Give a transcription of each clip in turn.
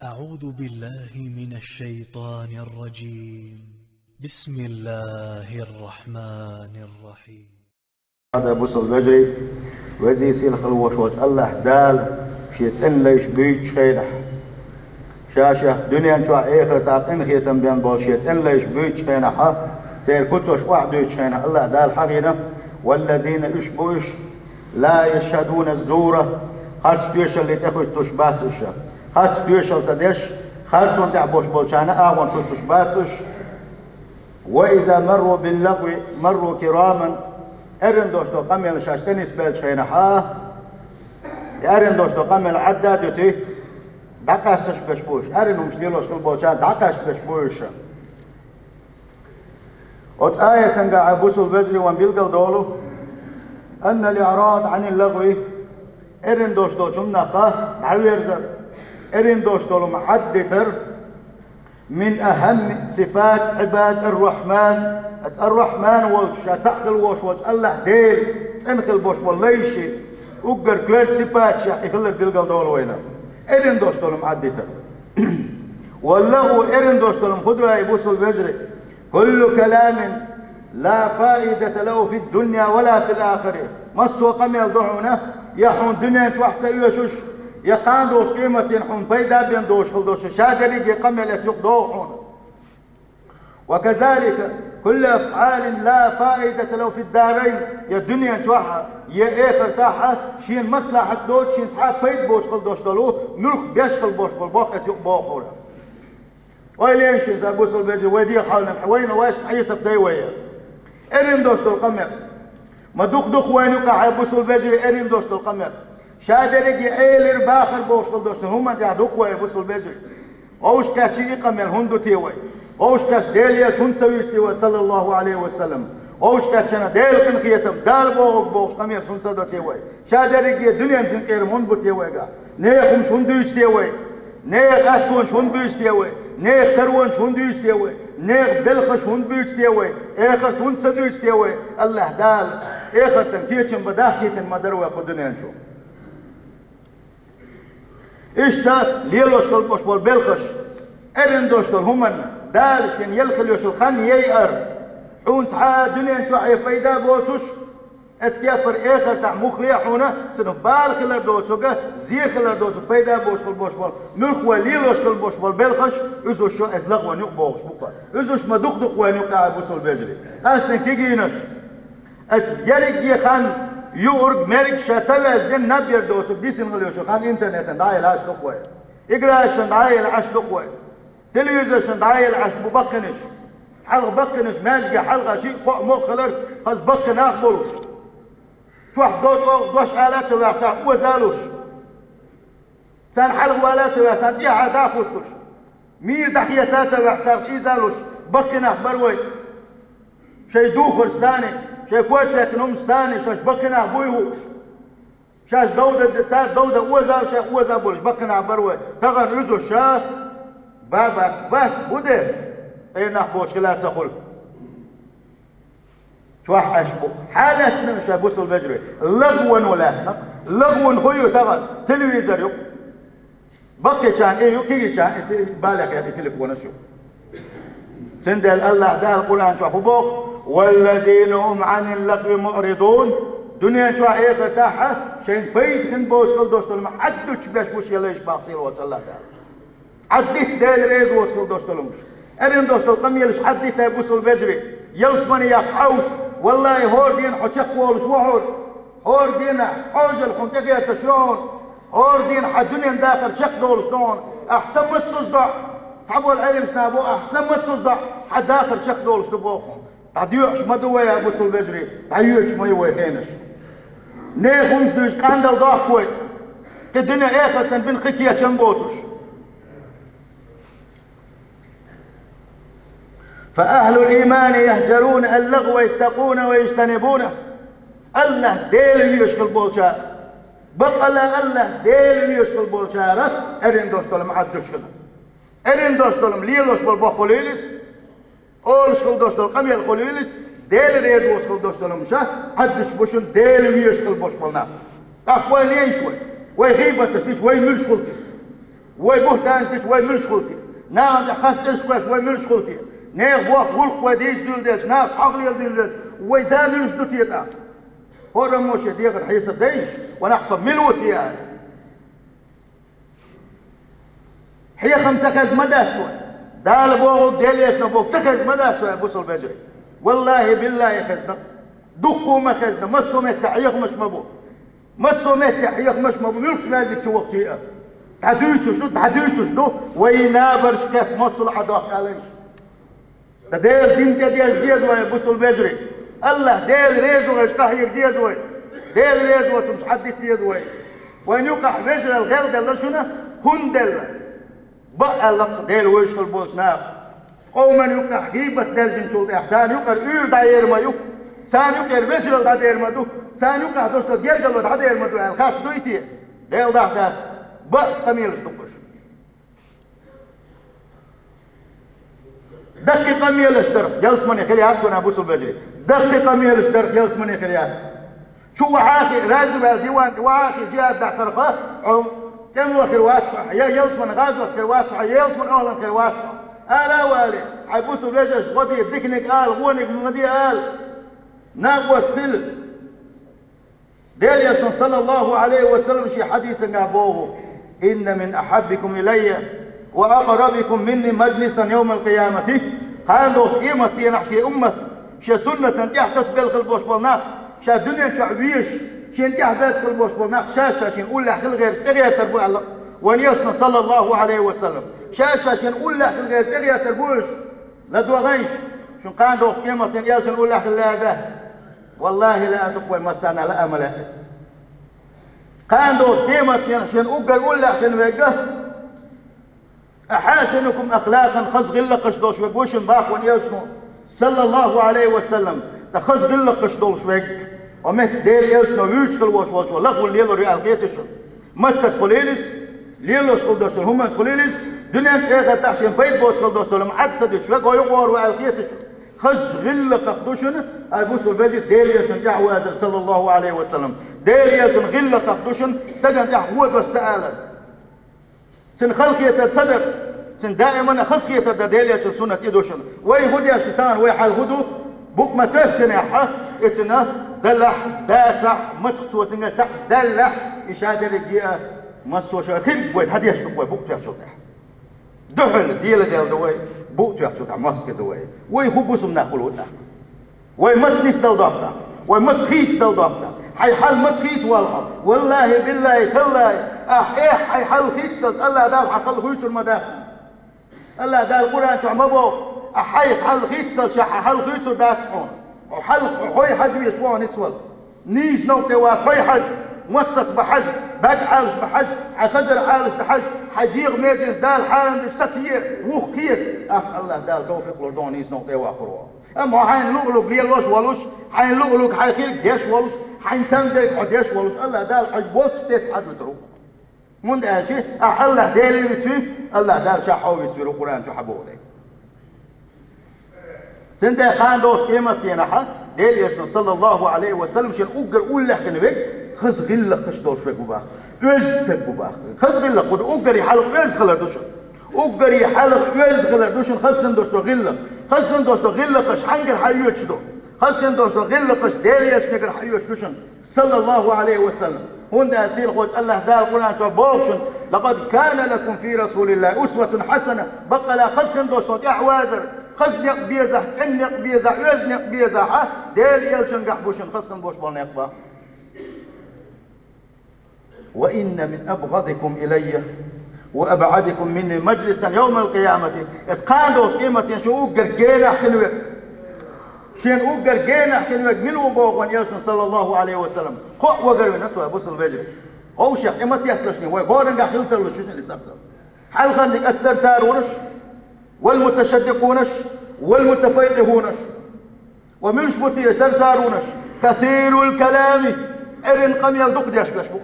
أعوذ بالله من الشيطان الرجيم. بسم الله الرحمن الرحيم. هذا بوصل بجري وزي سيلخ الوشوش الله دال شيتن ليش بيج خيرح شاشخ دنيا شو آخر تاقين خيتن بيان بول شيتن ليش بيج خيرح سير كتوش واحد بيج خيرح الله دال حقينا والذين اشبوش لا يشهدون الزورة خارج تيش اللي تخرج تشباتش خارج تيش التدش خارج وندع بوش بولشانا آغون تشباتش وإذا مروا باللغو مروا كراما ارن دوشتو قمل شاشتنيس بيلش خينحا ارن دوشتو قمل عدادتي دقاسش بشبوش ارن مشديلوش كل بولشان دقاش بشبوش وت آية تنقع بوسو البجري وانبيلقل دولو أن الإعراض عن اللغو ارن دوشتو جمناقا معويرزر ارن دوشتو محدتر من أهم صفات عباد الرحمن الرحمن والش تعقل وش وش الله ديل تنخل بوش والليشي وقر كل صفات شا يخلي بيلقل دول وينا إرن دوش دولم عديتا واللغو إرن دوش دولم خدوا يبوس البجري كل كلام لا فائدة له في الدنيا ولا في الآخرة مصو قميل ضعونا يحون دنيا توحت سيوشوش يقان دوش قيمة ينحون بيدا بين دوش خل دوش شادريق يقمل يتيق دوحون وكذلك كل أفعال لا فائدة له في الدارين يا الدنيا توحى يا آخر تاحى شين مصلحة دوش شين تحاب بيد بوش خل دوش دلو نلخ بيشخل بوش بالباق يتيق بوحونا ويلين شين زابوس البيجي ويدي حالنا حوين واش حيسب دايوية إرين دوش دل قمر ما دوخ وينوكا حيبوس البيجي إرين دوش دل قمر شادرق يعيلر باخر بوش قدوش هم دي عدوق ويبوس البجري اوش كاشي اقمل هندو تيوي اوش كاش ديليا شون تسويس تيوي صلى الله عليه وسلم اوش كاشنا ديل قنخيتم دال بوش قمير شون تسدو تيوي شادرق الدنيا نزن قيرم هندو تيوي نيخم شون دوش تيوي نيخ اتون شون بيش تيوي نيخ ترون شون دوش تيوي نيخ بلخش هون بيش تيوي اخر تون تسدوش تيوي الله دال اخر تنكيتشن بداخيتن مدروي قدنيا نشو إشتا ليلوش قلبوش بول بلخش إرن دوشتل همن دالش ين يلخل يوشل خان ييأر حون سحا دنيا نشوحي فايدا بوتوش اسكيافر إخر تاع مخليا حونا سنو بالخلر دوتوغا زيخلر دوتو فايدا بوش قلبوش بول نلخوا ليلوش قلبوش بول بلخش إزوش شو إزلق ونيق بوش بوكا إزوش ما دق ونيق عبوس البجري أسنن كيجينش أس يلق يخان يورج ميرك شاتلاش دين نبير دوتو ديسن غليوشو خان انترنت دايل عاش دقوي اقراش دايل عاش دقوي تلفزيون دايل عاش ببقنش حلق بقنش ماجي حلقه شيء مخلر خاص بقن اخبرش شو واحد دوش آلات ويحسن وزالوش سان حلق والات ويحسن دي عداخلتوش مير دحيتات ويحسن إيزالوش بقن اخبروي شي دوخر ثاني شي كوتك نوم ثاني شاش بقنا بويهوش شاش دودة تار دودة وزا شاش وزا بولش بقنا بروي تغن يزو شا بات بوده اي نحبوش لا تخل شوح اشبو حالتنا شابوس البجري لغون ولا سنق لغون خيو تغن تلفزيون يق بقي كان ايو كي كان بالك يا تليفون شو سندل الله ده القرآن شو خبوق والذين هم عن اللغو معرضون دنيا شو عيق ارتاحة شين بيت خن بوش خل دوش تلوم عدوش بيش بوش يليش باقصير وات الله تعالى عديت ديل ريز وات خل دوش تلومش ارين دوش تلقم يلش عديت يبوس البجري يلسمني يا حوس والله هور دين حشق وولش وحور هور دين حوجل خنتقية تشون هور دين حدنيا داخل شق دولش دون احسن مصصدع تعبوا العلم سنابو احسن مصصدع حد اخر شق دولش دبوخهم تعديوش ما دوي يا ابو البجري تعيوش ما يوي خينش نيخمش دوش قاندل ضاحكوي كدنيا اخر تنبين خكية شنبوتوش فأهل الإيمان يهجرون اللغو ويتقون ويجتنبونه الله ديل يشغل بولشا بقى الله ديل يشغل بولشا ارين دوش دولم عدوشنا ارين دوش دولم ليلوش بالبوخوليلس اولش خل دوش دول قميل خليلس ديل ريز وش خل دوش دول مشا حدش بوشن ديل ويش خل بوش بالنا اخوان لين شوي ويغيب التسليش وين ملش خلتي وي بهتانش ديش وي ملش خلتي ناغم تحخاس تلش كواش وي ملش خلتي نيغ بوخ غلق وديس دول ديش ناغ حقل يل دول ديش وي دا ملش دوتي تا هورا موش يديغ الحيصة ديش ونحصب ملوتي يعني هي خمسة خز مدات شوي دال بوغ ديليش نبوغ تخز مدات شوي بوصل بجري والله بالله خزنا دقو ما خزنا مسو متحيق مش مبو مسو متحيق مش مبو ملكش مالك تشوق شيئا تحديتش دو وينابرش كيف موصل عدوك عليش ده ديل دين ديز وي بوصل بجري الله ديل ريزو غيش كحيق ديز وي ديل ريزو مش حديت ديز وي وين يقع بجري الغير دل شنو هندل بقى لق ديل ويش البولش ناخ قوما يقع هيبة دلجن شولت احسان يقع داير ما يق سان يقع بجري داير ما دو سان يقع دوست ديرجل داير ما دو الخاص دويتي ديل دات بقى قميلش دقش دقي قميلش درق جلس من خليات وانا بوصل بجري دقي قميلش درق جلس من خليات شو عاخي رازب الديوان وعاخي جهاد دا طرفه كم وخروات يا يلس من غازو خروات يلس من اهل خروات الا والي حيبوسوا بلجش غدي ديكنك قال غونك مدي قال ناقوس تل ديل يسن صلى الله عليه وسلم شي حديث قابوه إن من أحبكم إلي وأقربكم مني مجلسا يوم القيامة قال دوش قيمة تينح شي أمة شي سنة تحتس بالخل بوش بالناخ شي الدنيا شعبيش شي انتح بالخل بوش بالناخ شاشة شي نقول لح غير تغير تربوع الله ونيسنا صلى الله عليه وسلم شاشة شي نقول لح غير تغير تربوش لا دو غيش شو قال دوش قيمة تنيال شي نقول لح لا ذات والله لا تقوى مسانا لا أمل قال دوش قيمة شي نقول لح ويقه أحاسنكم أخلاقا خز غلقش دوش ويقوش باق ونيشنو صلى الله عليه وسلم تخز غلقش دوش ويق ومت دير يلشنو ويشكل وش ولغو الليلو ريال قيتشن متى سخليلس ليلو شكل دوش هم سخليلس دنيا شيخة تحشين بيت بوت شكل دوش لما عدسد شويق ويقور ويال قيتشن خز غلق دوشن أبوسو البيت دير يلشن يحواجر صلى الله عليه وسلم دير يلشن غلق دوشن استجن يحواج السآلة سن خلقية تصدق سن دائما خلقية تدلية سنة إدوشن وي هدي الشيطان وي حال هدو بوك ما تسن يحا اتنا دلح داتح متختو تنجا تح دلح إشادة رجيئة مسوشة تل وي هدي الشيطان وي بوك تيحشو تح دحل ديال دوي بوك تيحشو تح ماسك دوي وي هبوس من ناخلو تح وي مسنيس دل داختا وي مسخيت دل داختا حي حال متخيت والله بالله تالله حي حال خيتسل الله دال حقل خيتر مدات الله دال قرآن تعمبو حي حال خيتسل شح حال خيتر داتون وحل حي حجم يشوان يسول نيز نوتي وحي حج متسط بحج بق عالش بحج خزر عالش بحج حديغ ميجنس دال حالن بستيه وخير الله دال توفيق لردون نيز نوتي وقروه اما حين لغلق ليلوش ولوش حين لغلق حين خير ديش ولوش حين تندرك حديش ولوش الله دال حجبوتش تسعد وتروح من ده شيء الله دالي وتي الله دال شحوي في القرآن شو حبوه ده سنده قان دوش قيمة تينها دال يشن صلى الله عليه وسلم شن أقر أقول لك نبيك خز غلق تشدوش فيك بباخ أزتك بباخ خز غلق قد أقر يحلق أز خلر دوشن أقر يحلق أز خلر دوشن خز خن دوش غلق خز خن دوش غلقش حنقر حيوش دو خز خن دوش غلقش دال يشن نقر حيوش دوشن صلى الله عليه وسلم هون ده سيل خوش الله دال القرآن شو بوكشن لقد كان لكم في رسول الله أسوة حسنة بقى لا خز خن دوش يحوازر خزنق بيزح تنق بيزح يزنق بيزح دال يلشن قحبوشن خزن بوش بالنقبة وإن من أبغضكم إلي وأبعدكم مني مجلسا يوم القيامة إسقاندوش قيمة شو أقر جينا حلوك شين أقر جينا حلوك ملو بوغن يسن صلى الله عليه وسلم قوة وقر من أسوأ بوصل بيجر أو شيخ قيمة يحتشني ويقورن قحلت اللشوشن اللي سبتر حال خندق أثر سارونش والمتشدقونش والمتفيقهونش ومنش متي سرسارونش كثير الكلام ارن قميل دق ديش بشبوك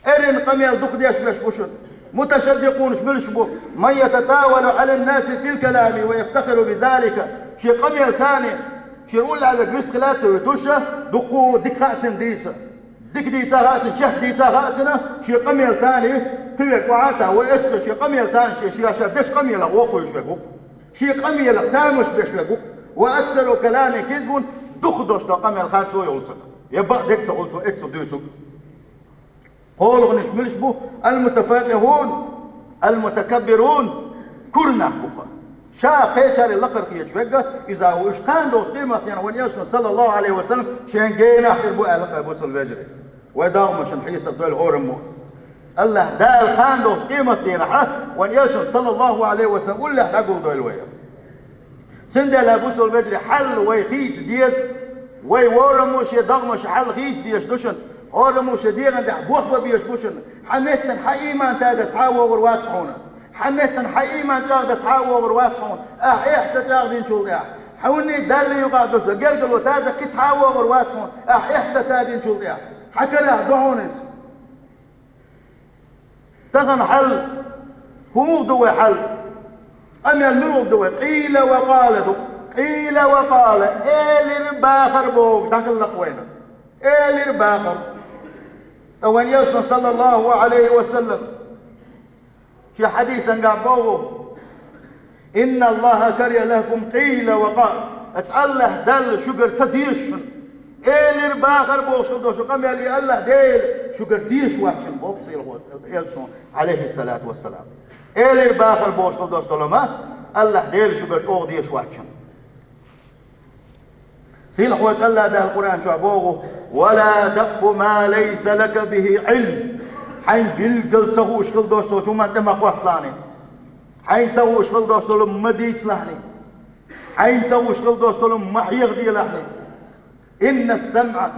ارن قميل دق ديش بشبوشن متشدقونش ملش بوك من يتطاول على الناس في الكلام ويفتخر بذلك شي قميل ثاني شي يقول لعبك مسخلات ويتوشة دقو دقات سنديسة ديك دي تاغاتنا شح دي تاغاتنا شي قميل ثاني كيف قعدت وقت شي قميل ثاني شي شدش قميل وقوي شوي شي قميل تامش بشوي واكثر كلامي كذب دخدوش قميل خارج يولسك يبقى ديك تقول شو اتسو ديتو قول غنش ملش بو المتفاقهون المتكبرون كرنا بقى شا قيشر اللقر في يجوجه اذا هو ايش كان دوت قيمه يعني ونياسنا صلى الله عليه وسلم شين جينا حربو ابو البجري وداو مش نحيس الدول هورمو الله دال كان دوت قيمه دينا ونياسنا صلى الله عليه وسلم ولا تقول دول ويا سندل ابو البجري حل ويخيت ديس وي ورمو شي ضغمش حل خيس ديش دوشن ورمو شديغا دع بوخ بيش بوشن حميتن حقيما تادا تساوغ واتحونا حميتن حقيما تادا تساوغ واتحون احيح تاغدين شو دع حوني دالي يقعد دوس قلقلو تادا كي تساوغ واتحون احيح تاغدين شو دع حكى له دعونس تغن حل هو دوي حل ام يلملو دوي قيل وقال دو قيل وقال ايه باخر بوك تخلق وينه ايه باخر وان يوسف صلى الله عليه وسلم في حديث قابوه ان الله كره لكم قيل وقال اتعله دل شجر صديش ايه باخر بوك شدوش قام يلي الله ديل شجر ديش واحد بوك يوسف عليه الصلاه والسلام ايه باخر بوك شدوش لما الله ديل شجر او ديش واحد سيل خوات الله ده القرآن شو عبوه ولا تقف ما ليس لك به علم حين قل سهو شغل دوستو شو ما انت ما قوة طلاني حين سهو شغل دوستو لما ديت لحني حين سهو شغل دوستو لما حيغدي لحني إن السمع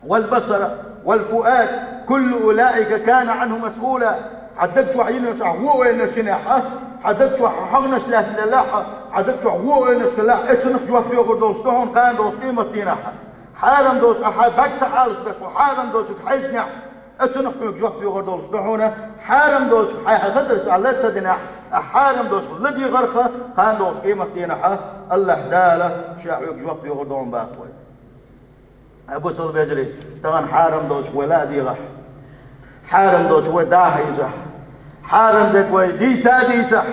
والبصر والفؤاد كل أولئك كان عنه مسؤولا حدد شو عينه هو وين شناحه حدد شو حقنش لا سلاحه حدد شو هو وين سلاح اتسنخ جوا بيوغر دول شلون كان دوش قيمة ديناحه حالم دوش احد بكس حالش بس وحالم دوش حيشنع اتسنخ جوا بيوغر دول شلون حالم دوش حي غزر على تدناح حالم دوش الذي غرخه كان دوش قيمة ديناحه الله داله شاعو جوا بيوغر دول باقوي ابو سول بيجري طبعا حارم دوش ولادي غح حارم دوش وداهي جح حارم دك وي ديتا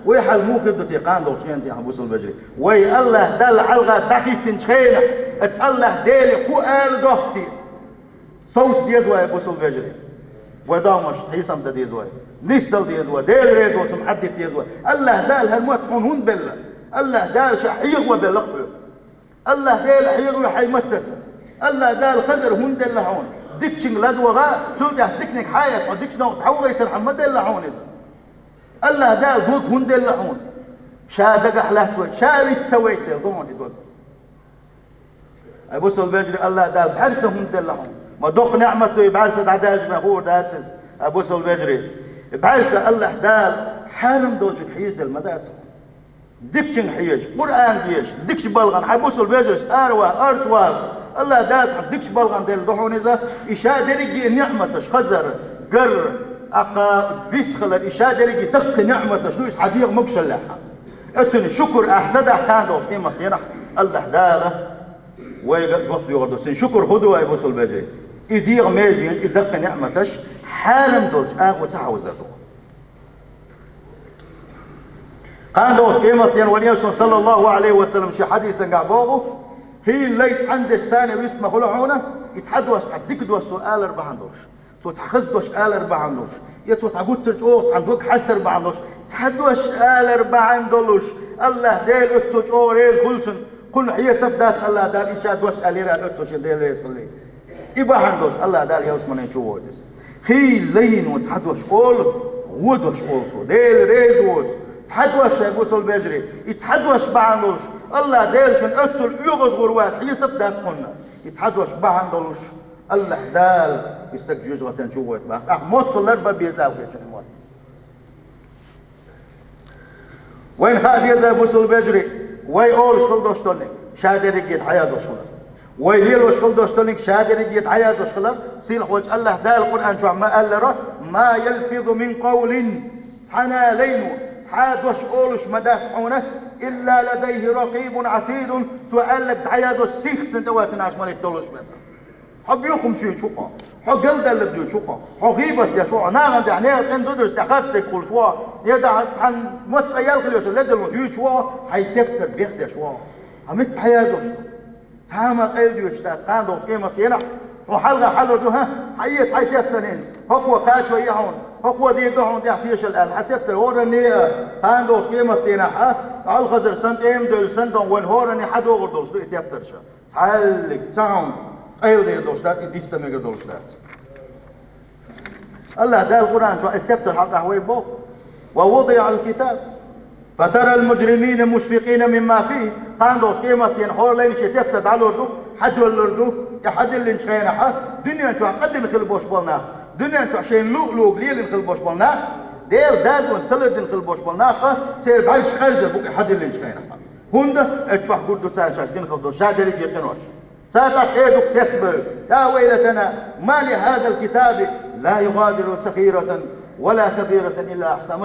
ويحل مو خدو تيقان دوش ينتي ابو سول بيجري وي الله دل علغه دقيق تنشخينا ات الله ديلي خو ال دوختي صوص ديزوا ابو سول بيجري ودامش حيسم ديزوا نستل ديزوا ديل ريزو تمحدد ديزوا الله دال هالموت هون بالله الله دال شحيغ وبالقبه الله دال حيغ وحيمتس الله دال خزر هون دل هون ديكشن لدوغا تلقى ديكنك حياة ديكش نو تعوغي ترحم دل هون الله دال دوك هون دل هون شادق احلاه شاري تسويت دل دون دي دول ابو سول بيجري الله دال بحرسه هون دل هون ما دوق نعمته بحرسه عداج ما هو داتس ابو سول بيجري بحرسه الله دال حالم دولجك حيج دل مدات ديكشن حيج قران ديش ديكش بلغن ابو سول بيجري اروا ارتوال الله دات ديكش بلغن دل دحونيزا اشادري نعمتش خزر قر اقا بيسخل الاشادري دق نعمتش لويس حديق مكشلح اتسن شكر احتدى كان دوت قيمه ينح الله داله ويقف وقت يغردو سن شكر خدوا ابو سول بيجري يدير ميجي يدق نعمتش حالم دوت وتعاوز دردو كان دوت قيمه ين وليسون صلى الله عليه وسلم شي حديث قعبوه هي اللي يتعندش ثاني ويسمى خلعونه يتحدوش عديك دو سؤال 4 دوش تو تخزدوش آل 4 دوش يتو تعقود ترجعوش عندك حستر 4 دوش تحدوش آل 4 دولوش الله ديل اتو ريز غلسن كل حيه سبدات الله دال إشاد دوش آليرا اتو شديل ريز خلي إبا عندوش الله دال يوسمن يشوفوش خي لين وتحدوش قول غودوش قول ديل ريز ووش تحدوش ابو سول بيجري يتحدوش بعندوش الله ديلشن اتل يغز غروات هي سبدات قلنا يتحدوش بعندوش الله دال يستجوز وتنجوت بقى موت الاربع بيزال كيتش موت وين خاد يا ابو سول بيجري وي اول شغل دوشتوني شادر يجيت حياه دوشتوني وي ليلو شغل دوشتوني شادر يجيت حياه دوشتوني سيل خوج الله دال القران شو ما قال له ما يلفظ من قول حنا لينو حادوش اولش مدات حونه الا لديه رقيب عتيد تؤلك عيادو سيخت دوات ناس مالك دولش بها حب يخم شيء شوقا حق قلد اللي بدو شوقا حقيبة يا شو أنا عندي يعني تندرس تخرت كل شو يدا تحن متسيال كل شو لدل وشيء شو حيتكتر بيخد يا شو همت حيازوش تاما قلد يشتات كان دوت قيمة ينا وحلقة حلو دوها حيت حيتكترين هو كاتشو يهون هو دي دهون دي احتيش الآن حتكتر هورني كان دوت قيمة ينا على الخزر سنت إم دول سنتون وين هورني حدو غردوش دو يتكتر شو تعلق تعم قيل دي دوشتات يديستمر دوشتات الله ده القرآن شو استبتر حق هوي بوك ووضع الكتاب فترى المجرمين مشفقين مما فيه قان دوش قيمة ينحور لين شي تبتد على الردو حد والردو يحد اللي نشخينا حد دنيا شو قد نخل بوش بالناخ دنيا شو عشان لوق ليل نخل بوش بالناخ دير داز ونسلد نخل بوش بالناخ سير بعيش خرزر بوك حد اللي نشخينا حد هوندا اتشوح قردو تسال شاش دين خلدو شادر يجي قنوش ساتق ايدك سيتبر يا ويلتنا ما لهذا الكتاب لا يغادر صغيرة ولا كبيرة إلا أحصى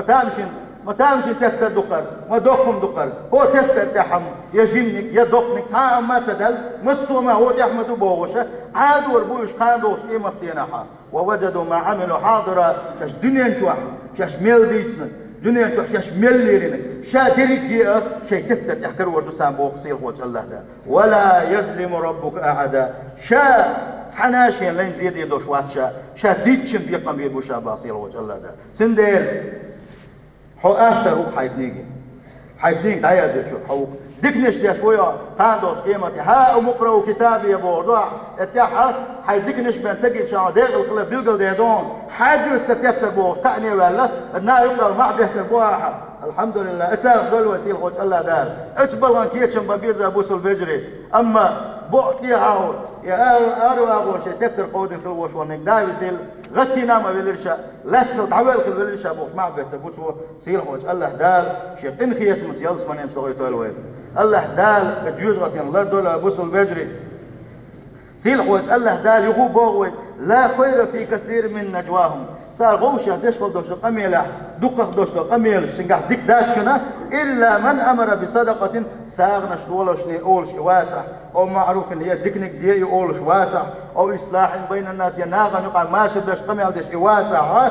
ما تامشن تكتر دقر ما دوقهم دقر هو تكتر تحم يا جنك يا دوقنك تعام ما تدل مسوا ما هو يحمد بوغشة عادوا ربوش قاندوش قيمة تيناحا ووجدوا ما عملوا حاضرا شاش دنيا نشوح شاش ميل ديسنا دنيا نشوح شاش ميل ليرنا شا دريك شي تكتر تحكر وردو سامبوخ سيخ وجه الله ده ولا يظلم ربك أحدا شا سحناشين لين زيد يدوش واتشا شا ديتشن بيقام بيدو شا باصيل وجه الله ده سندير حو آخر روح حيتنيك دايا زي شو حوك دكنش دي شوية هاندوش قيمتي ها مقرأ كتابي يا بوردوع اتاحا حيدكنش بان تجي شان داخل الخلاف بيلقل ديدون حاجة ستيبتر بوغ تعني ولا النا يقدر مع بيهتر بوها الحمد لله اتسارف دول وسيل خوش الله دار اتبلغن كيتشن بابيزا بوصل بجري اما بوحتي هاو يا ارو اغوش تبتر قودن خلوش ونك داي يسيل غتي نام بالرشا لا تعويل خل بالرشا بوش مع بيهتر بوش سيل خوش الله دار شيء انخيت متيلس من يمشي تويل الله دال جوج غتين الله دول بوصل بجري سيل خوش الله دال يغو بوغوي لا خير في كثير من نجواهم صار غوشة دشفل دوش قميلة دقق دوش قميل شنقح ديك داكشنا إلا من أمر بصدقة ساغنا شلولش نقولش واتع أو معروف إن هي ديكنك دي يقولش واتع أو إصلاح بين الناس يناغن يقع ماشي دوش قميل دش واتع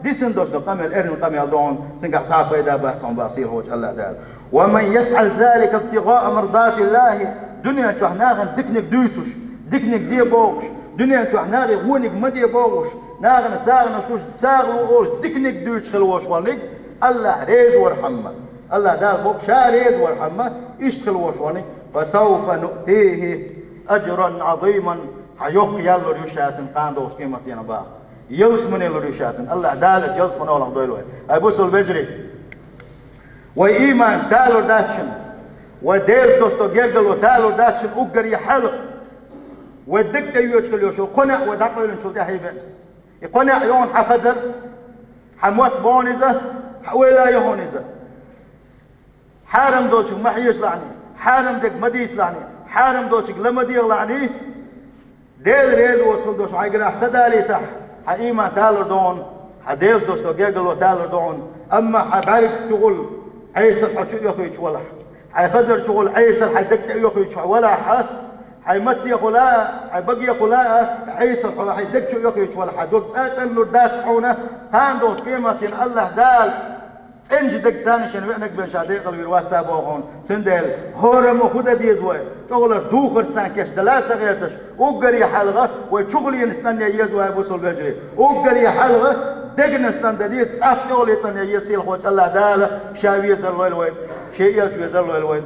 ديسن دوش قميل إرن قميل دون سنقح صعب إذا بحثهم بأصير هوش الله دال ومن يفعل ذلك ابتغاء مرضات الله دنيا شحناغن ديكنك دويتوش ديكنك دي بوغش دنيا شو ناغي غونك مدي بوغش ناغن ساغن شوش ساغلو اوش ديكنك دوش خلوش ونك الله ريز ورحمه الله دال بوك شا ريز ورحمه يشتغل وش ونك فسوف نؤتيه اجرا عظيما حيوق يالو ريشاتن قاندوش قيمتين با يوسمن يالو ريشاتن الله دالت يوسمن اولم دويلو اي بوسل بجري وايمان شتالو داتشن وديلز دوستو جيرجلو تالو داتشن اوغري حلق ودك يوشكل يوشو قنع ودقل شو تحيبن يقنع يون حفزر حموت بونزه ولا يهونزه حارم دوتش ما حيش لعني حارم دك مديس لعني حارم دوتش لما ديغ لعني ديل ريز وصل دوش عايقر احتدالي تح حقيمة تالر دون حديس دوش دو جيرجلو تالر دون اما حبارك تقول عيسر حتشو يخيش ولا حيفزر تقول عيسر حدك يخيش ولا حيمت يقولا حيبقي يقولا عيسى حيدك شو يقيش ولا حدوك تسأل له دات حونه هاندو قيمة الله دال تنج دك ثاني شنو انك بين شاديق الواتساب وهون تندل هورم وخد ديزوي تقول دوخر سانكش دلات صغيرتش وقري حلقه وشغلي نستنى يزوي بوصل بجري وقري حلقه دقنا السندديس اخ يقول يتسنى يسيل خوش الله دال شاوي يزل الوين شيء يزل الوين